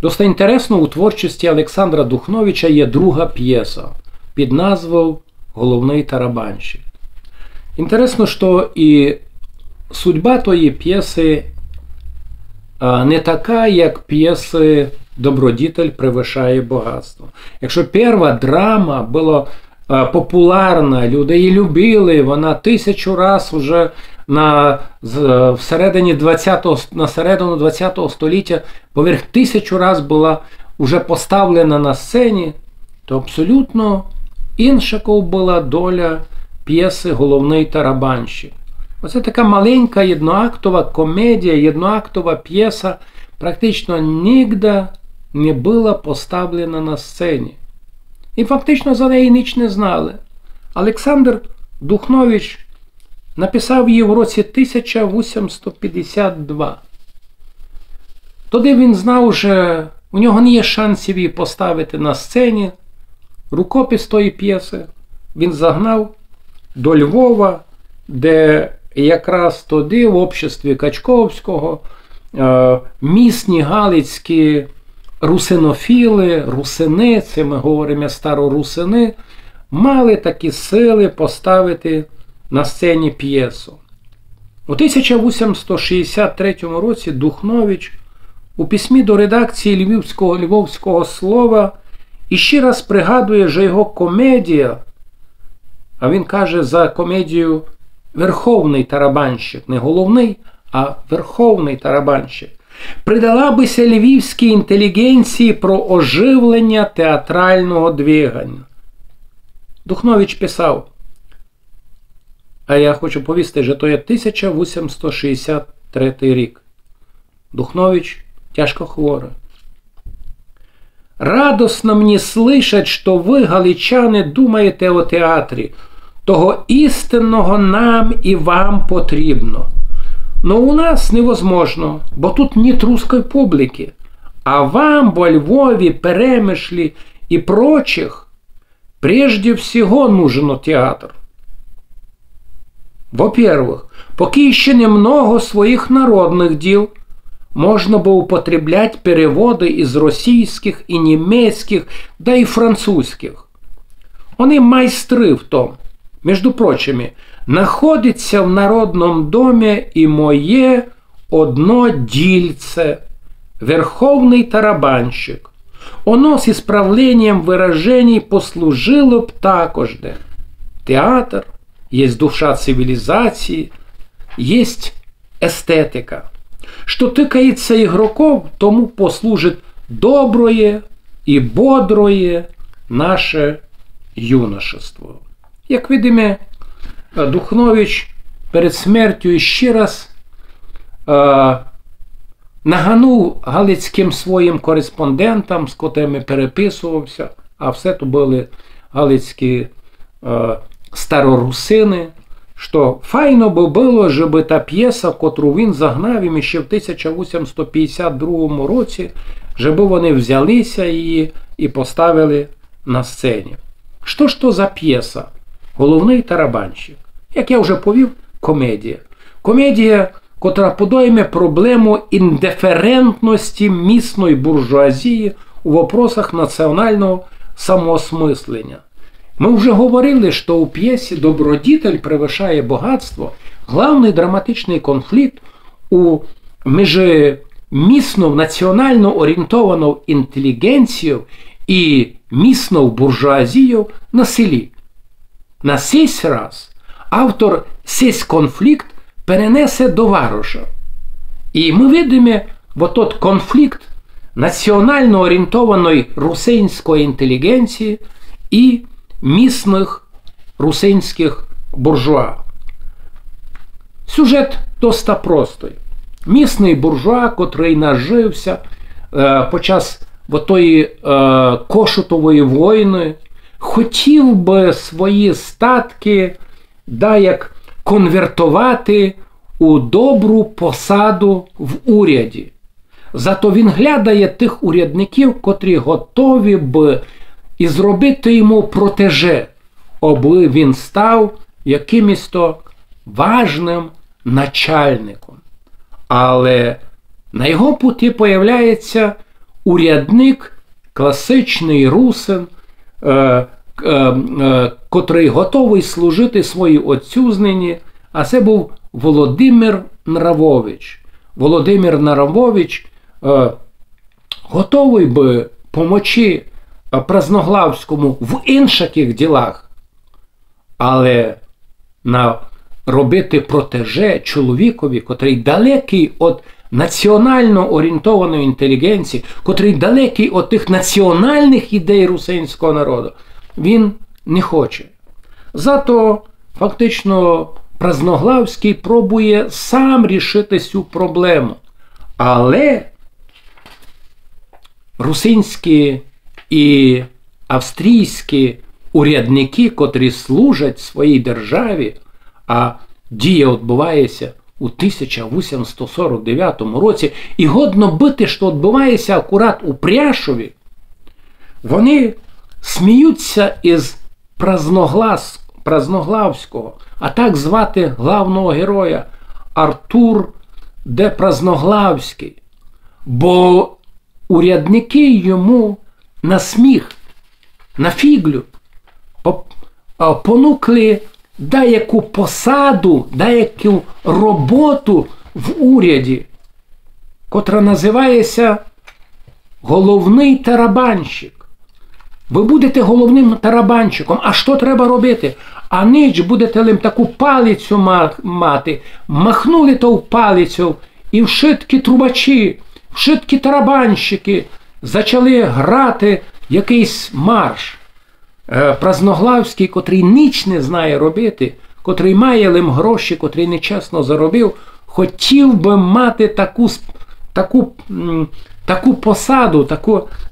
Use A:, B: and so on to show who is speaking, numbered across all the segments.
A: Досить інтересно, у творчості Олександра Духновича є друга п'єса під назвою «Головний тарабанщик». Інтересно, що і судьба тої п'єси не така, як п'єси «Добродітель превишає багатство». Якщо перша драма була популярна, люди її любили, вона 1000 раз вже на середину 20 століття поверх 1000 раз була вже поставлена на сцені, то абсолютно інша була доля п'єси «Головний тарабанщик». Оце така маленька єдноактова комедія, єдноактова п'єса практично ніде не була поставлена на сцені. І фактично за неї ніч не знали. Олександр Духнович написав її в році 1852. Тоді він знав, що у нього не є шансів її поставити на сцені. Рукопис тої п'єси він загнав до Львова, де якраз тоді в обществі Качковського місні галицькі русинофіли, русини, це ми говоримо старорусини, мали такі сили поставити на сцені п'єсу. У 1863 році Духнович у письмі до редакції Львовського слова іще раз пригадує, що його комедія, а він каже за комедію «Верховний тарабанщик», не головний, а «Верховний тарабанщик», придала бися львівській інтелігенції про оживлення театрального двигання. Духнович писав, а я хочу повісти, що то є 1863 рік. Духнович тяжко хворий. «Радосно мені слышать, що ви, галичани, думаєте о театрі. Того істинного нам і вам потрібно. Но у нас невозможно, бо тут нет русской публики. А вам во Львові, Перемишлі і прочих прежде всего нужен театр. Во-первых, поки ще немного своїх народних діл, можна би употреблять переводи із російських і німецьких, да і французьких. Вони майстри в том. Между прочими, находится в Народном доме и мое одно дильце, верховный тарабанщик. Оно с исправлением выражений послужило б такожде. Театр есть душа цивилизации, есть эстетика. Что тыкается игроков, тому послужит доброе и бодрое наше юношество. Як видимо, Духнович перед смертю ще раз наганув галицьким своїм кореспондентам, з котрими переписувався, а все то були галицькі старорусини, що файно би було, щоб та п'єса, котру він загнав їм ще в 1852 році, щоб вони взялися її і поставили на сцені. Що ж то за п'єса? «Головний тарабанщик». Як я вже повів, комедія. Комедія, котра подойме проблему індиферентності місної буржуазії у вопросах національного самоосмислення. Ми вже говорили, що у п'єсі «Добродітель превишає багатство» главний драматичний конфлікт між місною національно орієнтованою інтелігенцією і місною буржуазією на селі. На цей раз автор цей конфлікт перенесе до Вароша. І ми видимо, бо тот конфлікт національно орієнтованої русинської інтелігенції і місних русинських буржуа. Сюжет доста простий. Місний буржуа, котрий нажився подчас тої Кошутової війни, хотів би свої статки як конвертувати у добру посаду в уряді. Зато він глядає тих урядників, котрі готові б і зробити йому протеже, аби він став якимось то важним начальником. Але на його путі появляється урядник, класичний русин, котрий готовий служити своїй отцюзнині, а це був Володимир Нравович. Володимир Нравович готовий би помочі Празноглавському в інших ділах, але робити протеже чоловікові, котрий далекий від національно орієнтованої інтелігенції, котрий далекий від тих національних ідей русинського народу, він не хоче. Зато фактично Празноглавський пробує сам рішити цю проблему. Але русинські і австрійські урядники, котрі служать своїй державі, а дія відбувається у 1849 році, і годно бити, що відбувається акурат у Пряшові, вони сміються із Празноглавського, а так звати главного героя Артур де Празноглавський, бо урядники йому на сміх, на фіглю понукли деяку посаду, деяку роботу в уряді, котра називається головний тарабанщик. Ви будете головним тарабанщиком. А що треба робити? А ніч будете лим таку палицю мати. Махнули ту палицю, і вшиткі трубачі, вшиткі тарабанщики почали грати якийсь марш. Празноглавський, котрий ніч не знає робити, котрий має лим гроші, котрий нечесно заробив, хотів би мати таку посаду,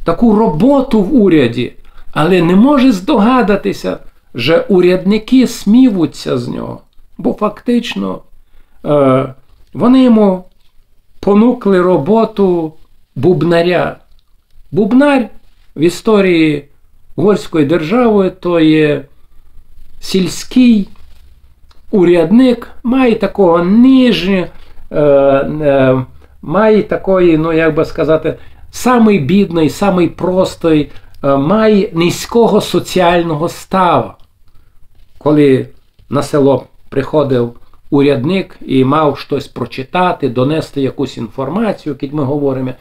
A: таку роботу в уряді, але не може здогадатися, що урядники сміються з нього. Бо фактично вони йому понукли роботу бубнаря. Бубнар в історії Угорської держави то є сільський урядник, має такого має такої, ну як би сказати, самий бідний, самий простий, має низького соціального става. Коли на село приходив урядник і мав щось прочитати, донести якусь інформацію, як ми говоримо,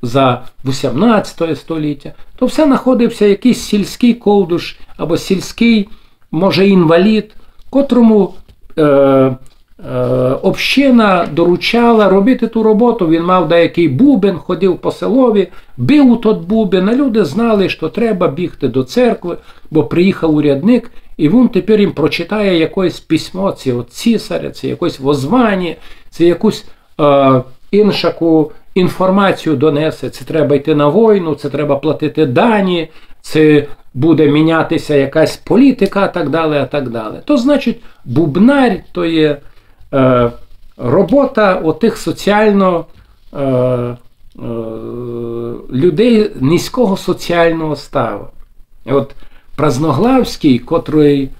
A: за 18 століття, то все знаходився якийсь сільський ковдуш або сільський, може, інвалід, котрому община доручала робити ту роботу. Він мав деякий бубен, ходив по селові, бив у тот бубен, а люди знали, що треба бігти до церкви, бо приїхав урядник, і він тепер їм прочитає якесь письмо, це от цісаря, це якесь воззвання, це якусь іншу інформацію донесе, це треба йти на війну, це треба платити дані, це буде мінятися якась політика, так далі, а так далі. То значить, бубнар то є робота отих соціально людей низького соціального ставу. От Празноглавський, котрий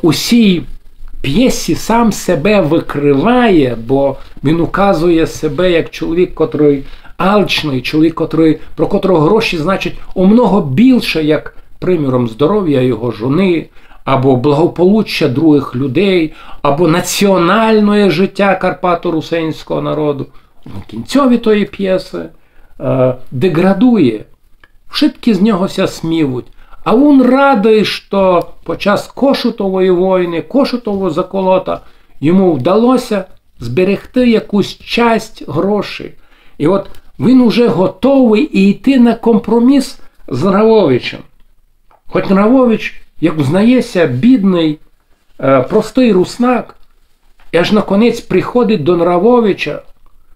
A: усій п'єсі сам себе викриває, бо він указує себе як чоловік, котрий алчний, чоловік, про котрого гроші значить много більше, як, приміром, здоров'я його жони, або благополуччя других людей, або національне життя карпато-русинського народу. В кінцеві тої п'єси деградує. Вшитки з нього ся сміють. А він радий, що під час Кошутової війни, Кошутового заколота, йому вдалося зберегти якусь часть грошей. І от він уже готовий йти на компроміс з Нравовичем. Хоч Нравович, як знається, бідний, простий руснак, і аж наконець приходить до Нравовича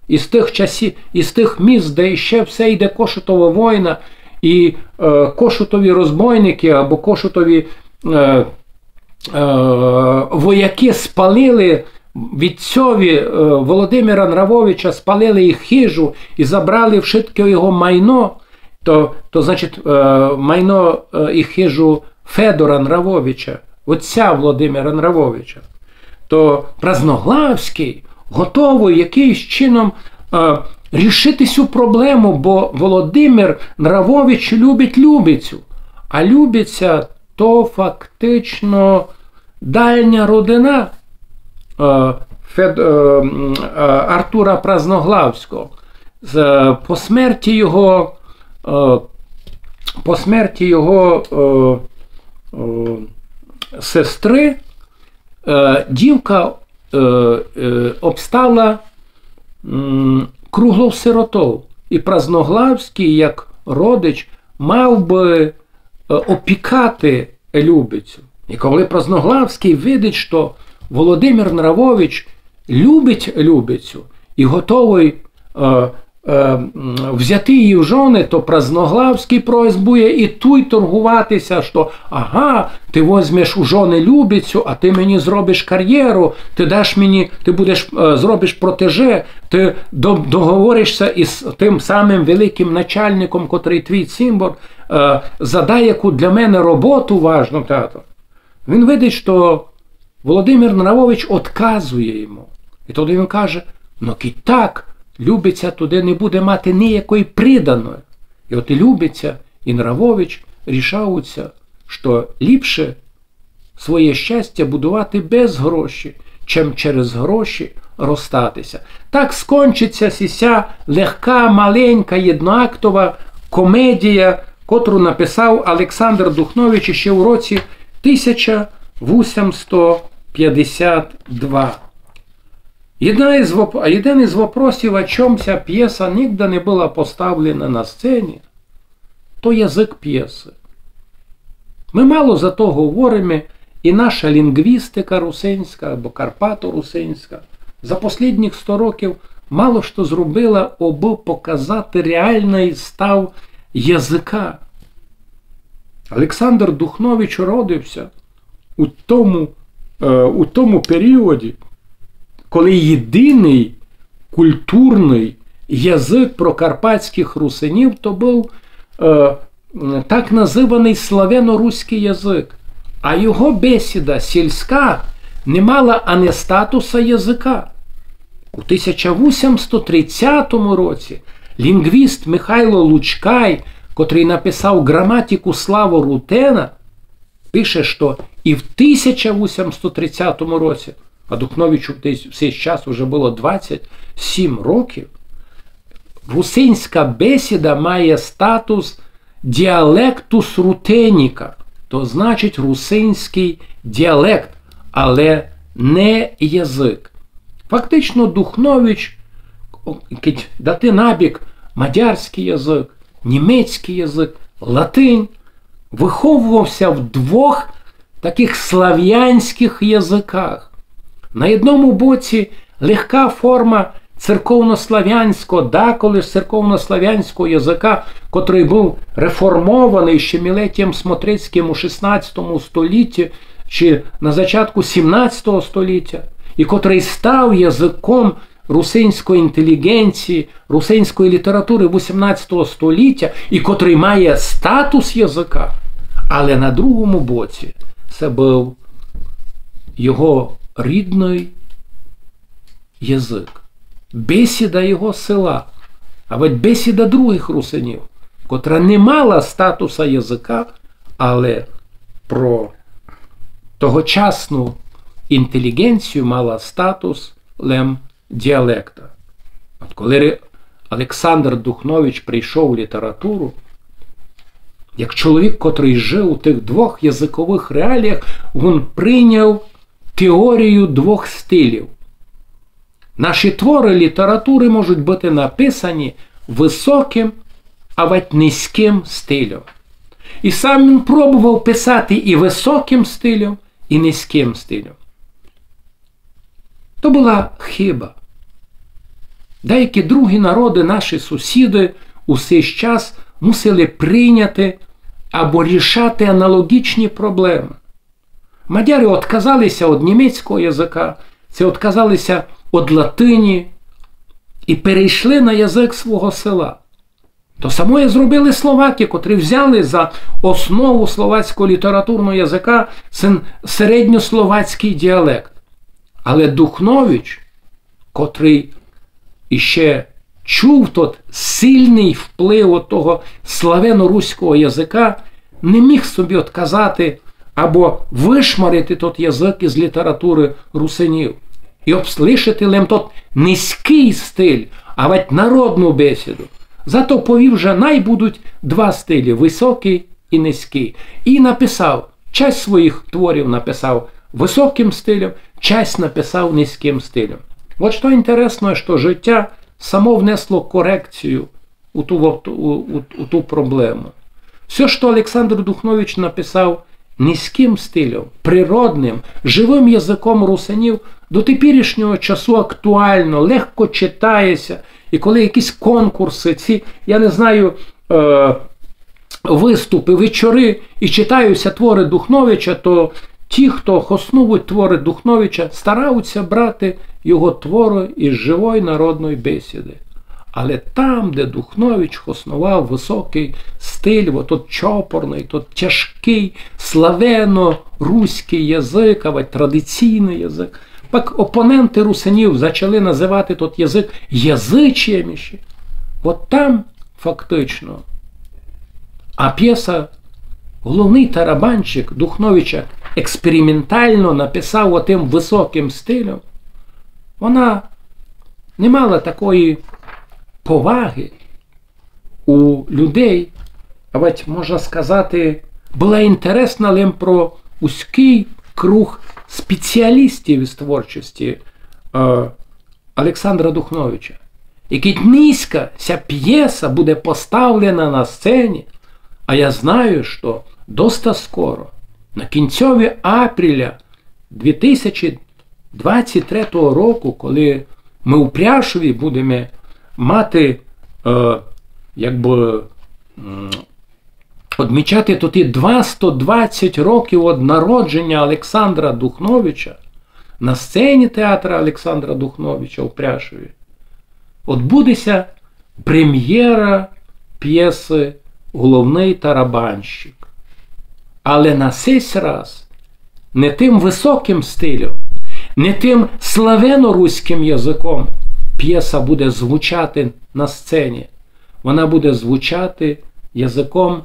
A: із тих часів, із тих міст, де ще все йде Кошутова війна, і Кошутові розбойники або Кошутові вояки спалили відцьові Володимира Нравовича, спалили їх хижу і забрали вшитке його майно, то значить майно і хижу Федора Нравовича, отця Володимира Нравовича. То Празноглавський готовий якимось чином рішити цю проблему, бо Володимир Нравович любить Любицю. А Любиця то фактично дальня родина Артура Празноглавського. По смерті його сестри дівка обстала круглов сиротов. І Празноглавський, як родич, мав би опікати Любицю. І коли Празноглавський видить, що Володимир Нравович любить Любицю і готовий взяти її в жони, то Празноглавський просьбує і туй торгуватися, що ага, ти візьмеш у жони Любицю, а ти мені зробиш кар'єру, ти даш мені, ти будеш, зробиш протеже, ти договоришся із тим самим великим начальником, котрий твій цимбор, задай яку для мене роботу важну, тато. Він видить, що Володимир Нравович отказує йому. І тоді він каже, ну і так, Любиця туди не буде мати ніякої приданої. І от і Любиця, і Нравович рішаються, що ліпше своє щастя будувати без грошей, чим через гроші розстатися. Так скончиться ця легка, маленька, єдноактова комедія, котру написав Олександр Духнович ще у році 1852. Один із вопросів, о чому ця п'єса ніде не була поставлена на сцені, то язик п'єси. Ми мало за то говоримо, і наша лінгвістика русинська або карпато-русинська за останніх 100 років мало що зробила, аби показати реальний став язика. Олександр Духнович родився у тому періоді, коли єдиний культурний язик прокарпатських русинів то був так називаний славяно-руський язик. А його бесіда сільська не мала ані статуса язика. У 1830 році лінгвіст Михайло Лучкай, котрий написав граматику Славо Рутена, пише, що і в 1830 році, а Духновичу в цей час вже було 27 років, русинська бесіда має статус діалектус рутеніка, то значить русинський діалект, але не язик. Фактично Духнович дати набік мадярський язик, німецький язик, латинь, виховувався в двох таких слав'янських язиках. На одному боці легка форма церковнослав'янського, деколи церковнослав'янського язика, котрий був реформований ще Мілетієм Смотрицьким у 16 столітті чи на початку 17 століття, і котрий став язиком русинської інтелігенції, русинської літератури 18 століття, і котрий має статус язика. Але на другому боці це був його рідний язик, бесіда його села, а ведь бесіда других русинів, котра не мала статуса язика, але про тогочасну інтелігенцію мала статус діалекта. От коли Олександр Духнович прийшов у літературу, як чоловік, котрий жив у тих двох язикових реаліях, він прийняв теорію двох стилів. Наші твори літератури можуть бути написані високим, а ведь низьким стилем. І сам він пробував писати і високим стилем, і низьким стилем. То була хиба. Деякі другі народи, наші сусіди, у цей час мусили прийняти або рішати аналогічні проблеми. Мадяри відказалися від німецького язика, це відказалися від латині і перейшли на язик свого села. То саме зробили словаки, котрі взяли за основу словацького літературного язика середньословацький діалект. Але Духнович, котрий іще чув тот сильний вплив от того славяно-руського язика, не міг собі отказати або вишмарити тот язик із літератури русинів і облишити лим тот низький стиль, а ведь народну бесіду. Зато повів же найбудуть два стилі – високий і низький. І написав, часть своїх творів написав високим стилем, часть написав низьким стилем. От що інтересно, що життя само внесло корекцію у ту проблему. Все, що Олександр Духнович написав низьким стилем, природним, живим язиком русинів, до теперішнього часу актуально, легко читається. І коли якісь конкурси, ці, я не знаю, виступи, вечори і читаються твори Духновича, то ті, хто хоснують твори Духновича, стараються брати його твори із живої народної бесіди. Але там, де Духнович хоснував високий стиль, тот чопорний, тот тяжкий, славяно-руський язик, а традиційний язик, пак опоненти русинів почали називати тот язик язичіями. От там фактично. А п'єса «Головний тарабанщик» Духновича експериментально написав отим високим стилем. Вона не мала такої поваги у людей, а ведь, можна сказати, була інтересна лише про узький круг спеціалістів із творчості Олександра Духновича. І кіть низька ця п'єса буде поставлена на сцені, а я знаю, що доста скоро, на кінцеві апреля 2023 року, коли ми у Пряшові будемо мати, відмічати тоді 220 років від народження Олександра Духновича на сцені театру Олександра Духновича у Пряшові, відбудеться прем'єра п'єси «Головний тарабанщик». Але на цей раз не тим високим стилем, не тим славяно-руським язиком п'єса буде звучати на сцені. Вона буде звучати язиком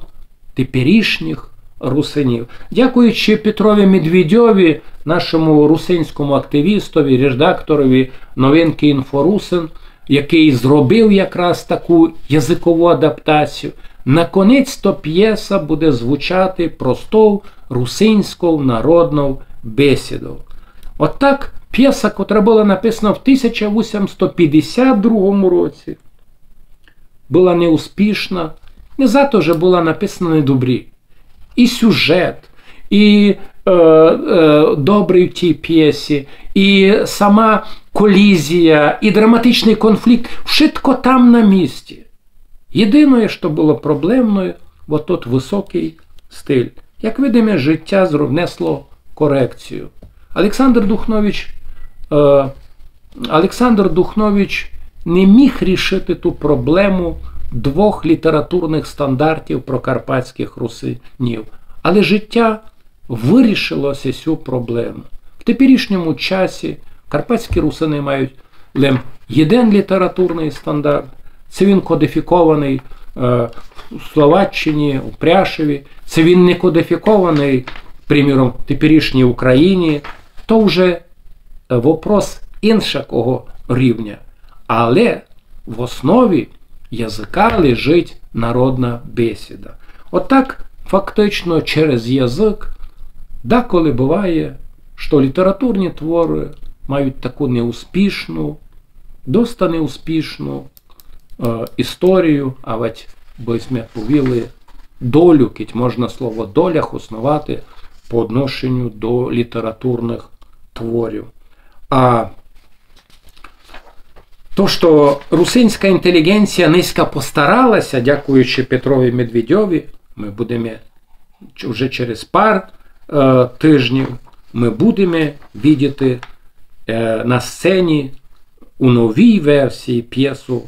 A: теперішніх русинів. Дякуючи Петрові Медведьові, нашому русинському активістові, редакторові новинки «Інфорусин», який зробив якраз таку язикову адаптацію, наконець-то п'єса буде звучати простою русинською народною бесідою. От так п'єса, котра була написана в 1852 році, була неуспішна, не за то, що була написана недобрі. І сюжет, і добрий в тій п'єсі, і сама колізія, і драматичний конфлікт, вшитко там на місці. Єдине, що було проблемною, от тот високий стиль. Як видимо, життя внесло корекцію. Олександр Духнович не міг рішити ту проблему двох літературних стандартів про карпатських русинів. Але життя вирішило цю проблему. В теперішньому часі карпатські русини мають лише один літературний стандарт. Це він кодифікований в Словаччині, у Пряшеві. Це він не кодифікований, приміром, в теперішній Україні. То вже вопрос іншого рівня. Але в основі язика лежить народна бесіда. Отак, фактично, через язик деколи буває, що літературні твори мають таку неуспішну, доста неуспішну історію, а ведь би ми повіли долю, кіть можна слово долях основати по відношенню до літературних творів. А то, що русинська інтелігенція низько постаралася, дякуючи Петрові Медведьові, ми будемо вже через пар тижнів, ми будемо бачити на сцені у новій версії п'єсу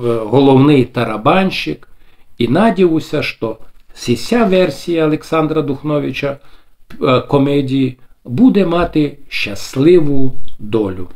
A: «Головний тарабанщик». І надіюся, що ця версія Олександра Духновича комедії буде мати щасливу долю.